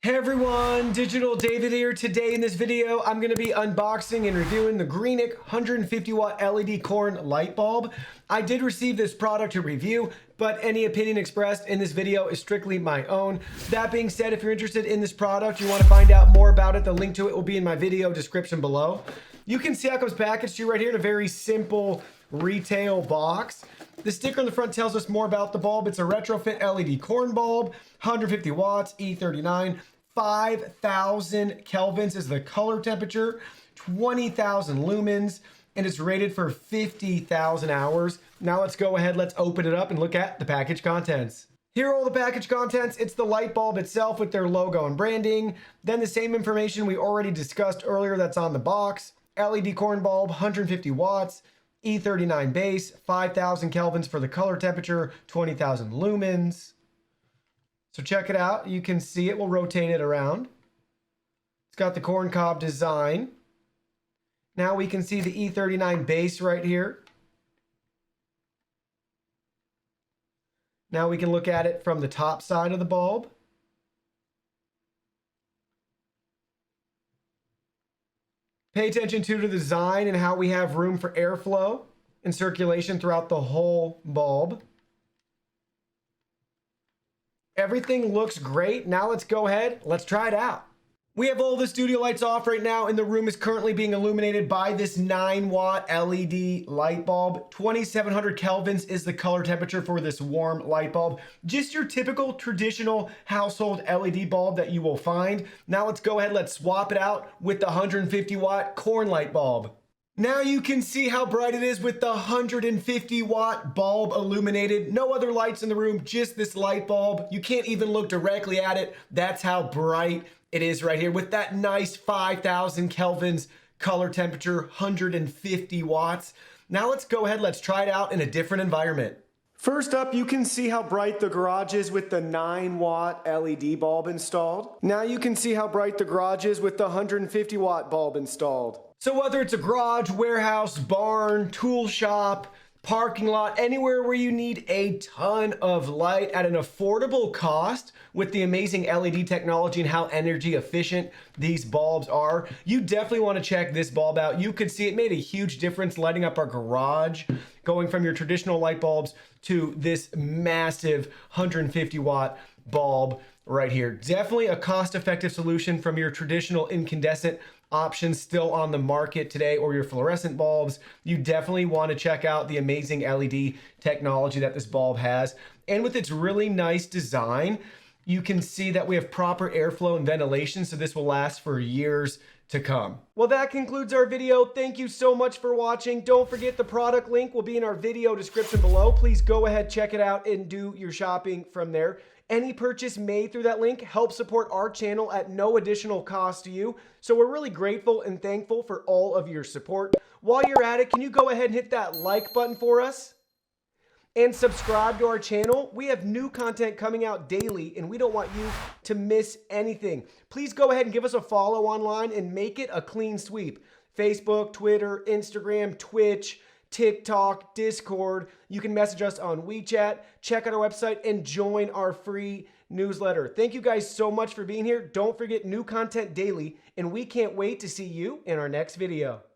Hey everyone, Digital David here. Today in this video, I'm going to be unboxing and reviewing the Greenic 150 watt LED corn light bulb. I did receive this product to review, but any opinion expressed in this video is strictly my own. That being said, if you're interested in this product, you want to find out more about it, the link to it will be in my video description below. You can see how it comes packaged to you right here in a very simple retail box. The sticker on the front tells us more about the bulb. It's a retrofit LED corn bulb, 150 watts, E39, 5,000 kelvins is the color temperature, 20,000 lumens, and it's rated for 50,000 hours. Now let's go ahead, let's open it up and look at the package contents. Here are all the package contents. It's the light bulb itself with their logo and branding. Then the same information we already discussed earlier that's on the box. LED corn bulb, 150 watts, E39 base, 5,000 kelvins for the color temperature, 20,000 lumens. So check it out. You can see it. We'll rotate it around. It's got the corn cob design. Now we can see the E39 base right here. Now we can look at it from the top side of the bulb. Pay attention to the design and how we have room for airflow and circulation throughout the whole bulb. Everything looks great. Now let's go ahead. Let's try it out. We have all the studio lights off right now, and the room is currently being illuminated by this 9-watt LED light bulb. 2700 kelvins is the color temperature for this warm light bulb. Just your typical traditional household LED bulb that you will find. Now let's go ahead. Let's swap it out with the 150-watt corn light bulb. Now you can see how bright it is with the 150-watt bulb illuminated. No other lights in the room, just this light bulb. You can't even look directly at it. That's how bright it is right here with that nice 5,000 kelvins color temperature, 150 watts. Now let's go ahead, let's try it out in a different environment. First up, you can see how bright the garage is with the 9-watt LED bulb installed. Now you can see how bright the garage is with the 150-watt bulb installed. So whether it's a garage, warehouse, barn, tool shop, parking lot, anywhere where you need a ton of light at an affordable cost with the amazing LED technology and how energy efficient these bulbs are, you definitely want to check this bulb out. You could see it made a huge difference lighting up our garage, going from your traditional light bulbs to this massive 150-watt bulb right here. Definitely a cost-effective solution from your traditional incandescent options still on the market today, or your fluorescent bulbs. You definitely want to check out the amazing LED technology that this bulb has. And with its really nice design, you can see that we have proper airflow and ventilation, so this will last for years to come. Well, that concludes our video. Thank you so much for watching. Don't forget the product link will be in our video description below. Please go ahead, check it out, and do your shopping from there. Any purchase made through that link helps support our channel at no additional cost to you. So we're really grateful and thankful for all of your support. While you're at it, can you go ahead and hit that like button for us? And subscribe to our channel. We have new content coming out daily, and we don't want you to miss anything. Please go ahead and give us a follow online and make it a clean sweep. Facebook, Twitter, Instagram, Twitch, TikTok, Discord. You can message us on WeChat, check out our website, and join our free newsletter. Thank you guys so much for being here. Don't forget, new content daily, and we can't wait to see you in our next video.